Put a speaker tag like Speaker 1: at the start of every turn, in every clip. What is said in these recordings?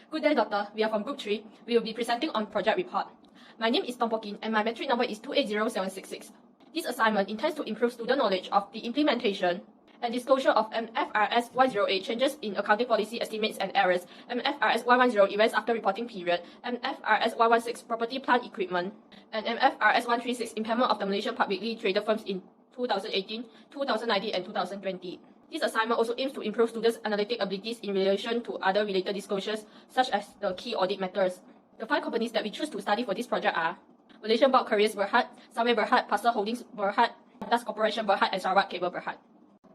Speaker 1: Good day, Doctor. We are from Group 3. We will be presenting on project report. My name is Tompokin and my metric number is 280766. This assignment intends to improve student knowledge of the implementation and disclosure of Mfrs 108 changes in accounting policy estimates and errors, Mfrs 110 events after reporting period, Mfrs 116 property plant equipment, and Mfrs 136 impairment of the Malaysian publicly traded firms in 2018, 2019, and 2020. This assignment also aims to improve students' analytic abilities in relation to other related disclosures, such as the key audit matters. The 5 companies that we choose to study for this project are Malaysian Bulk Carriers Berhad, Sunway Berhad, Parcel Holdings Berhad, Qantas Corporation Berhad, and Sarawak Cable Berhad.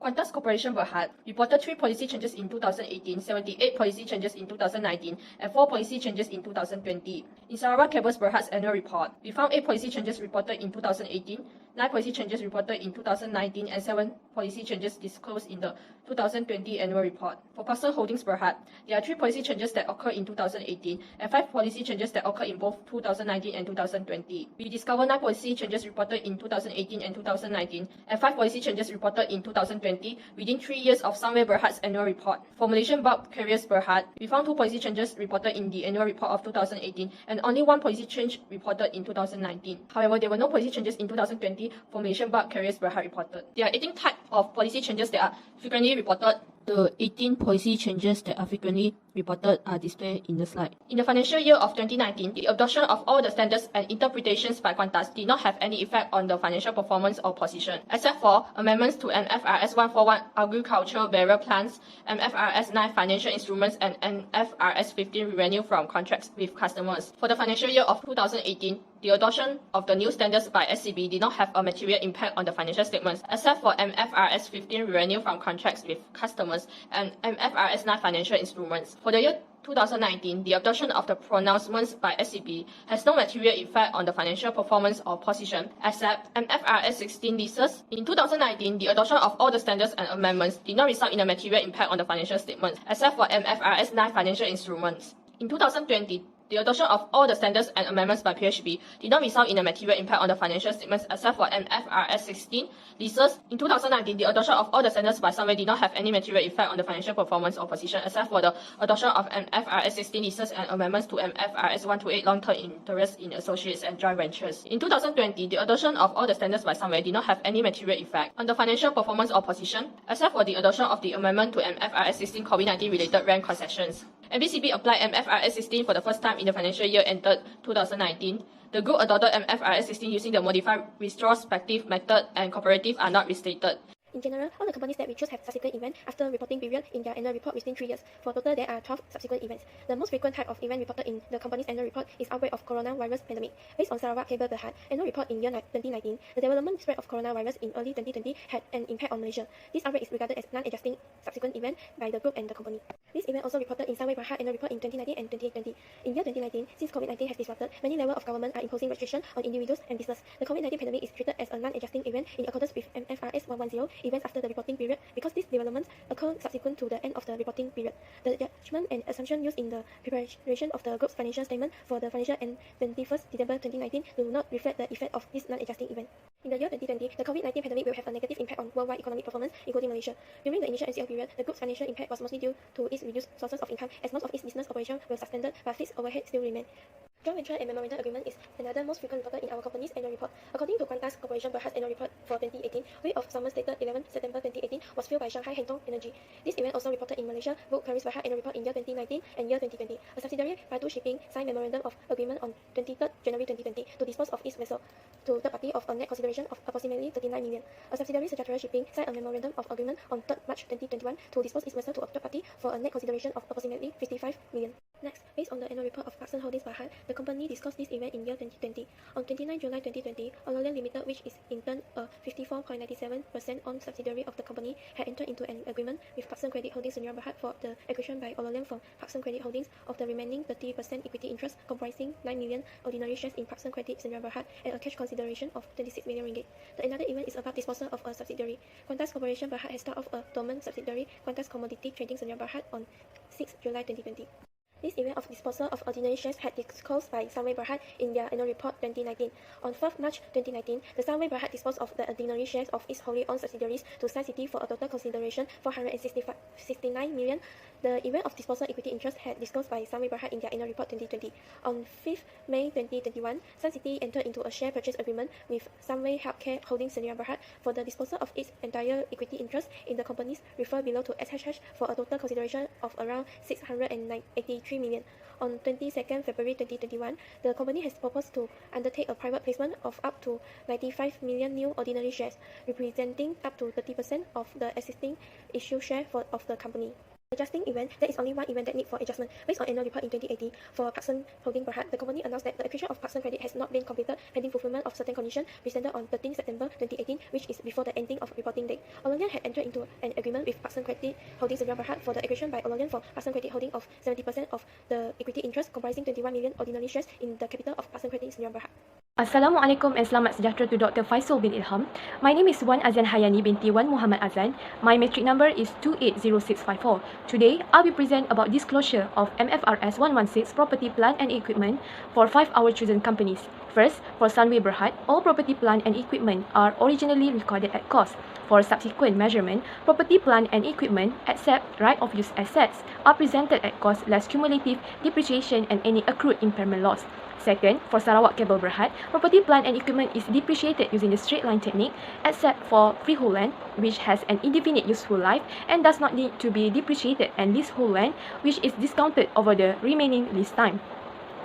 Speaker 1: Qantas Corporation Berhad reported 3 policy changes in 2018, 78 policy changes in 2019, and 4 policy changes in 2020. In Sarawak Cables Berhad's annual report, we found 8 policy changes reported in 2018, 9 policy changes reported in 2019, and 7 policy changes disclosed in the 2020 annual report. For Parcel Holdings Berhad, there are 3 policy changes that occurred in 2018, and 5 policy changes that occurred in both 2019 and 2020. We discovered 9 policy changes reported in 2018 and 2019, and 5 policy changes reported in 2020 within 3 years of Sunway Berhad's annual report. For Malaysian Bulk Carriers Berhad, we found 2 policy changes reported in the annual report of 2018 and only 1 policy change reported in 2019. However, there were no policy changes in 2020 for Malaysian Bulk Carriers Berhad reported. There are 18 types of policy changes that are frequently reported. The 18 policy changes that are frequently reported are displayed in the slide. In the financial year of 2019, the adoption of all the standards and interpretations by Qantas did not have any effect on the financial performance or position, except for amendments to Mfrs 141 agricultural burial plants, Mfrs 9 financial instruments, and Mfrs 15 revenue from contracts with customers. For the financial year of 2018, the adoption of the new standards by SCB did not have a material impact on the financial statements, except for Mfrs 15 revenue from contracts with customers and Mfrs 9 financial instruments. For the year 2019, the adoption of the pronouncements by SCB has no material effect on the financial performance or position, except Mfrs 16 leases. In 2019, the adoption of all the standards and amendments did not result in a material impact on the financial statements, except for Mfrs 9 financial instruments. In 2020, the adoption of all the standards and amendments by PHB did not result in a material impact on the financial statements except for Mfrs 16 leases. In 2019, the adoption of all the standards by Sunway did not have any material effect on the financial performance or position except for the adoption of Mfrs 16 leases and amendments to Mfrs 128 long-term interest in associates and joint ventures. In 2020, the adoption of all the standards by Sunway did not have any material effect on the financial performance or position except for the adoption of the amendment to Mfrs 16 COVID-19 related rent concessions. MBCB applied Mfrs 16 for the first time in the financial year ended 2019. The group adopted Mfrs 16 using the modified retrospective method and cooperative are not restated.
Speaker 2: In general, all the companies that we choose have subsequent event after reporting period in their annual report within 3 years. For total, there are 12 subsequent events. The most frequent type of event reported in the company's annual report is outbreak of coronavirus pandemic. Based on Sarawak Cable Berhad annual report in year 2019, the development spread of coronavirus in early 2020 had an impact on Malaysia. This outbreak is regarded as non-adjusting subsequent event by the group and the company. This event also reported in Sunway Berhad annual report in 2019 and 2020. In year 2019, since COVID-19 has disrupted, many levels of government are imposing restrictions on individuals and business. The COVID-19 pandemic is treated as a non-adjusting event in accordance with Mfrs 110 events after the reporting period because these developments occur subsequent to the end of the reporting period. The judgment and assumption used in the preparation of the group's financial statement for the financial end 21st December 2019 do not reflect the effect of this non-adjusting event. In the year 2020, the COVID-19 pandemic will have a negative impact on worldwide economic performance, including Malaysia. During the initial MCL period, the group's financial impact was mostly due to its reduced sources of income, as most of its business operations were suspended, but fixed overhead still remained. Joint venture and memorandum agreement is another most frequent reported in our company's annual report. According to Qantas Corporation Berhad's annual report for 2018, weight of summons dated 11 September 2018 was filled by Shanghai Hengtong Energy. This event also reported in Malaysia Bulk Carriers Berhad annual report in year 2019 and year 2020. A subsidiary, FAR3 Shipping, signed memorandum of agreement on 23rd January 2020 to dispose of its vessel to third party of a net consideration of approximately 39 million. A subsidiary, Sejahtera Shipping, signed a memorandum of agreement on 3rd March 2021 to dispose its vessel to a third party for a net consideration of approximately 55 million. Next, based on the annual report of Parcel Holdings Berhad, the company disclosed this event in year 2020. On 29 July 2020, Ololian Limited, which is in turn a 54.97% owned subsidiary of the company, had entered into an agreement with Parcel Credit Holdings Sdn Bhd for the acquisition by Ololian from Parcel Credit Holdings of the remaining 30% equity interest comprising 9 million ordinary shares in Parcel Credit Sdn Bhd and a cash consideration of 26 million ringgit. The another event is about disposal of a subsidiary. Qantas Corporation Berhad has started off a dormant subsidiary, Qantas Commodity Trading Sdn Bhd, on 6 July 2020. This event of disposal of ordinary shares had disclosed by Sunway Berhad in their annual report 2019. On 4th March 2019, the Sunway Berhad disposed of the ordinary shares of its wholly owned subsidiaries to Sun City for a total consideration $469 million. The event of disposal equity interest had disclosed by Sunway Berhad in their annual report 2020. On 5th May 2021, Sun City entered into a share purchase agreement with Sunway Healthcare Holdings Sdn Bhd for the disposal of its entire equity interest in the companies referred below to SHH for a total consideration of around $683 million. On 22nd February 2021, the company has proposed to undertake a private placement of up to 95 million new ordinary shares, representing up to 30% of the existing issue share of the company. Adjusting event, there is only one event that needs for adjustment. Based on annual report in 2018 for Parkson Holding Berhad, the company announced that the acquisition of Parkson credit has not been completed pending fulfillment of certain conditions presented on 13 September 2018, which is before the ending of reporting date. Olonian had entered into an agreement with Parkson Credit Holding Sdn Bhd for the acquisition by Olonian for Parkson Credit Holding of 70% of the equity interest comprising 21 million ordinary shares in the capital of Parkson Credit Sdn Bhd.
Speaker 3: Assalamualaikum and selamat sejahtera to Dr. Faisal bin Ilham. My name is Wan Azan Hayani binti Wan Muhammad Azan. My matric number is 280654. Today, I'll be present about disclosure of Mfrs 116 property, plant and equipment for 5 our chosen companies. First, for Sunway Berhad, all property, plant and equipment are originally recorded at cost. For subsequent measurement, property, plant and equipment, except right-of-use assets, are presented at cost less cumulative depreciation and any accrued impairment loss. Second, for Sarawak Cable Berhad, property, plant and equipment is depreciated using the straight line technique, except for freehold land, which has an indefinite useful life and does not need to be depreciated, and leasehold land, which is discounted over the remaining lease time.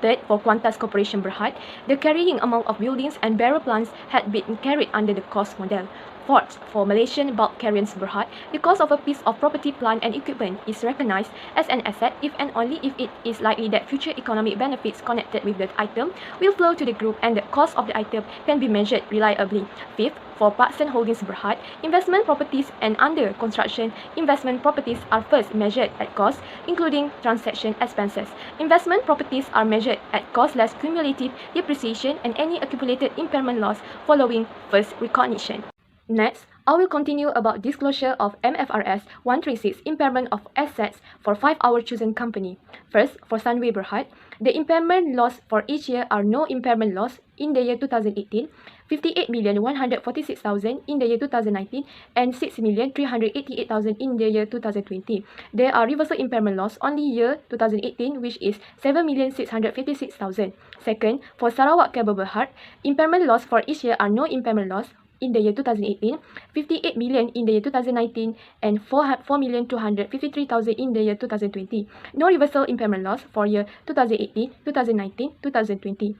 Speaker 3: Third, for Qantas Corporation Berhad, the carrying amount of buildings and barrel plants had been carried under the cost model. Fourth, for Malaysian Bulk Carriers Berhad, the cost of a piece of property, plant and equipment is recognized as an asset if and only if it is likely that future economic benefits connected with the item will flow to the group and the cost of the item can be measured reliably. Fifth, for Parkson Holdings Berhad, investment properties and under construction investment properties are first measured at cost, including transaction expenses. Investment properties are measured at cost less cumulative depreciation and any accumulated impairment loss following first recognition. Next, I will continue about disclosure of Mfrs 136 impairment of assets for 5 our chosen company. First, for Sunway Berhad, the impairment loss for each year are no impairment loss in the year 2018, 58,146,000 in the year 2019, and 6,388,000 in the year 2020. There are reversal impairment loss only year 2018, which is 7,656,000. Second, for Sarawak Cable Berhad, impairment loss for each year are no impairment loss in the year 2018, 58 million in the year 2019, and 4,253,000 in the year 2020. No reversal impairment loss for year 2018, 2019, 2020.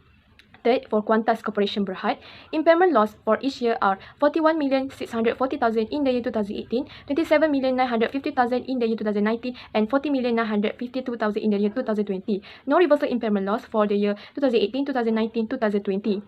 Speaker 3: Third, for Qantas Corporation Berhad, impairment loss for each year are 41,640,000 in the year 2018, 27,950,000 in the year 2019, and 40,952,000 in the year 2020. No reversal impairment loss for the year 2018, 2019, 2020.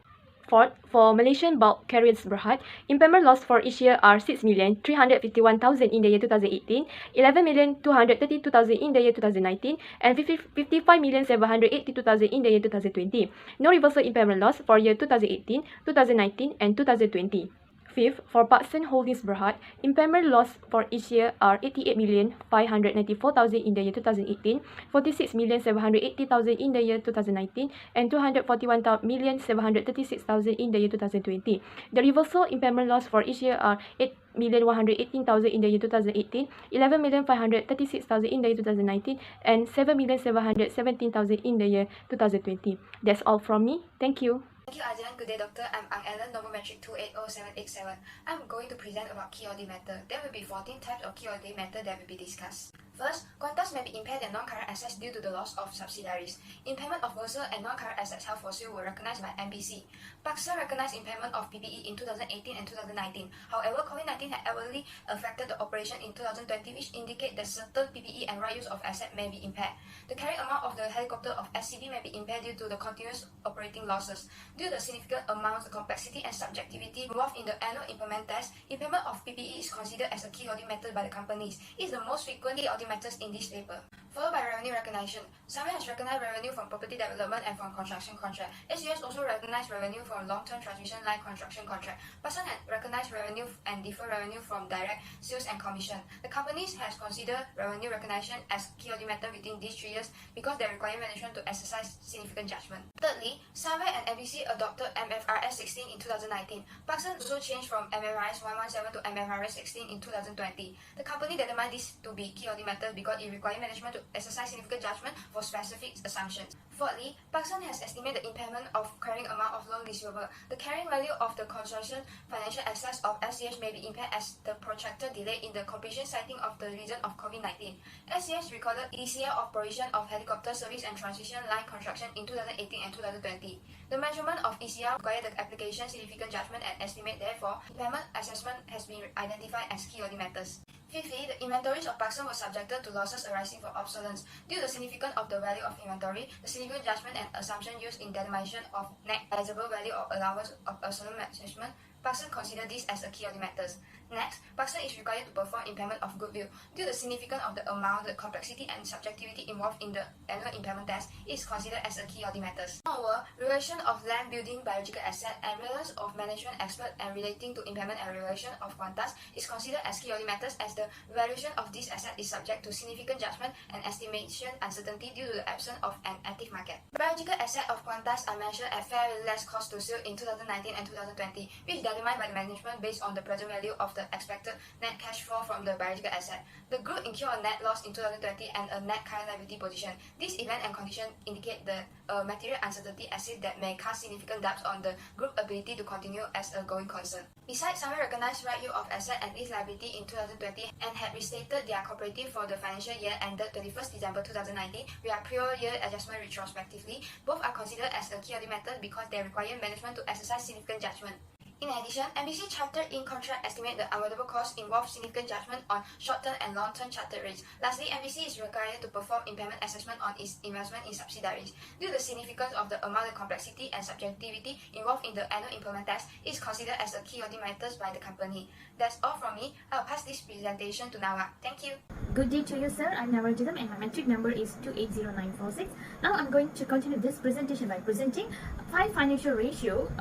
Speaker 3: Fourth, for Malaysian Bulk Carriers Berhad, impairment loss for each year are 6,351,000 in the year 2018, 11,232,000 in the year 2019, and 55,782,000 in the year 2020. No reversal impairment loss for year 2018, 2019, and 2020. Fifth, for Parkson Holdings Berhad, impairment loss for each year are 88,594,000 in the year 2018, 46,780,000 in the year 2019, and 241,736,000 in the year 2020. The reversal impairment loss for each year are 8,118,000 in the year 2018, 11,536,000 in the year 2019, and 7,717,000 in the year 2020. That's all from me. Thank you.
Speaker 4: Thank you, Azan. Good day, Doctor. I'm Ellen, number metric 280787. I'm going to present about Qrt Method. There will be 14 types of Qrt Method that will be discussed. First, Qantas may be impaired and non-current assets due to the loss of subsidiaries. Impairment of vessel and non-current assets held for sale were recognized by MBC. Parkson recognized impairment of PPE in 2018 and 2019. However, COVID-19 had adversely affected the operation in 2020, which indicate that certain PPE and right use of asset may be impaired. The carrying amount of the helicopter of SCB may be impaired due to the continuous operating losses. Due to the significant amounts of complexity and subjectivity involved in the annual impairment test, impairment of PPE is considered as a Qrt method by the companies. It is the most frequently Qrt methods in this paper. Followed by revenue recognition. Sunway has recognized revenue from property development and from construction contract. SCS also recognized revenue from long-term transmission line construction contract. Pakistan had recognized revenue and deferred revenue from direct sales and commission. The companies has considered revenue recognition as key audit matter within these 3 years because they require management to exercise significant judgment. Thirdly, Sunway and MBC adopted Mfrs 16 in 2019. Pakistan also changed from Mfrs 117 to Mfrs 16 in 2020. The company determined this to be key audit matter because it required management to exercise significant judgment for specific assumptions. Fourthly, Pakistan has estimated the impairment of carrying amount of loan receivable. The carrying value of the consortium financial assets of SCH may be impaired as the protracted delay in the completion citing of the reason of COVID-19. SCH recorded ECL of provision of helicopter service and transmission line construction in 2018 and 2020. The measurement of ECL required the application significant judgment and estimate, therefore, impairment assessment has been identified as key audit matters. Fifthly, the inventories of Pakistan were subjected to losses arising from obsolescence. Due to the significance of the value of inventory, the significant judgment and assumption used in determination of net realizable value or allowance of obsolescence management, Pakistan considered this as a key audit matters. Next, Pakistan is required to perform impairment of goodwill. Due to the significance of the amount, the complexity and subjectivity involved in the annual impairment test, it is considered as a key audit matters. Moreover, revaluation of land, building, biological asset, and relevance of management expert and relating to impairment and revaluation of Qantas is considered as key audit matters as the valuation of this asset is subject to significant judgment and estimation uncertainty due to the absence of an active market. Biological assets of Qantas are mentioned at fair less cost to sale in 2019 and 2020, which is determined by the management based on the present value of the expected net cash flow from the biological asset. The group incurred a net loss in 2020 and a net current liability position. This event and condition indicate the material uncertainty asset that may cast significant doubts on the group ability to continue as a going concern. Besides, Sunway recognized right use of asset and its liability in 2020 and had restated their cooperative for the financial year ended 31st December 2019 with a prior year adjustment retrospectively. Both are considered as a key audit matter because they require management to exercise significant judgment. In addition, MBC chartered in contract estimate the unavoidable costs involve significant judgment on short-term and long-term chartered rates. Lastly, MBC is required to perform impairment assessment on its investment in subsidiaries. Due to the significance of the amount of complexity and subjectivity involved in the annual impairment test, it is considered as a key audit matters by the company. That's all from me. I'll pass this presentation to Nawa. Thank you.
Speaker 5: Good day to you, sir. I'm Nawa and my metric number is 280946. Now I'm going to continue this presentation by presenting 5 financial ratio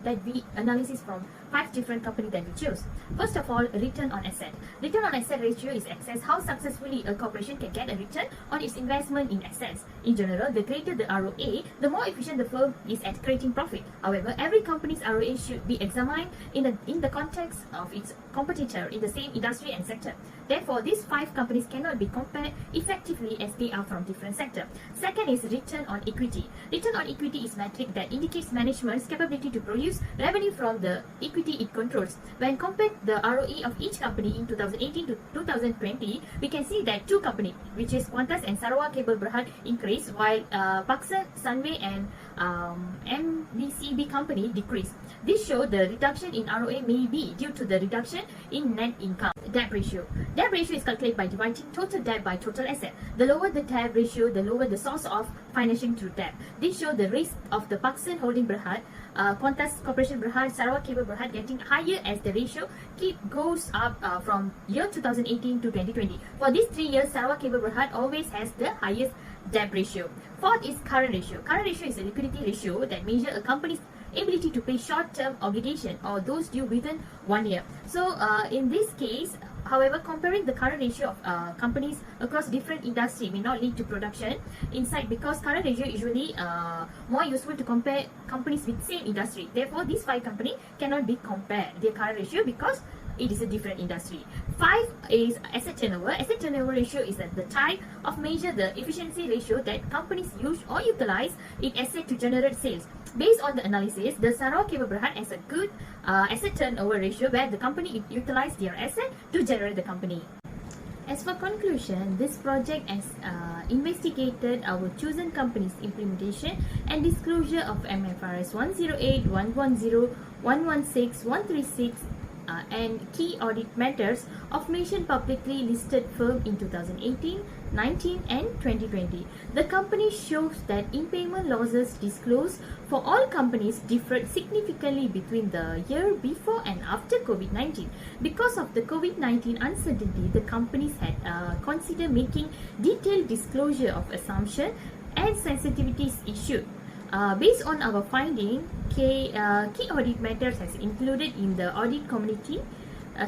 Speaker 5: that we analysis from 5 different companies that we choose. First of all, return on asset. Return on asset ratio is assess how successfully a corporation can get a return on its investment in assets. In general, the greater the ROA, the more efficient the firm is at creating profit. However, every company's ROA should be examined in the context of its competitor in the same industry and sector. Therefore, these 5 companies cannot be compared effectively as they are from different sectors. Second is return on equity. Return on equity is metric that indicates management's capability to produce revenue from the equity it controls. When compared the ROE of each company in 2018 to 2020, we can see that 2 companies, which is Qantas and Sarawak Cable Berhad, increased, while Pakistan, Sunway and MBCB company decreased. This shows the reduction in ROA may be due to the reduction in net income. Debt ratio. Debt ratio is calculated by dividing total debt by total asset. The lower the debt ratio, the lower the source of financing through debt. This shows the risk of the Pakistan Holding Berhad, Qantas Corporation Berhad, Sarawak Cable Berhad getting higher as the ratio goes up from year 2018 to 2020. For these 3 years, Sarawak Cable Berhad always has the highest debt ratio. Fourth is current ratio. Current ratio is a liquidity ratio that measures a company's ability to pay short-term obligation or those due within 1 year. So in this case, however, comparing the current ratio of companies across different industry may not lead to production insight because current ratio is usually more useful to compare companies with same industry. Therefore, these 5 companies cannot be compared their current ratio because it is a different industry. 5 is asset turnover. Asset turnover ratio is the type of measure the efficiency ratio that companies use or utilize in asset to generate sales. Based on the analysis, the Sarawak Cable Berhad has a good asset turnover ratio where the company utilize their asset to generate the company. As for conclusion, this project has investigated our chosen company's implementation and disclosure of Mfrs 108, 110, 116, 136, and key audit matters of Malaysian publicly listed firm in 2018, 19 and 2020. The company shows that impairment losses disclosed for all companies differed significantly between the year before and after COVID-19. Because of the COVID-19 uncertainty, the companies had considered making detailed disclosure of assumption and sensitivities issued. Based on our finding, key audit matters has included in the audit community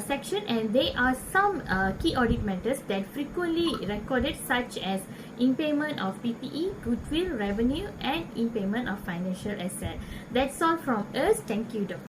Speaker 5: section, and there are some key audit matters that frequently recorded, such as impairment of PPE, goodwill, revenue, and impairment of financial asset. That's all from us. Thank you, Dr.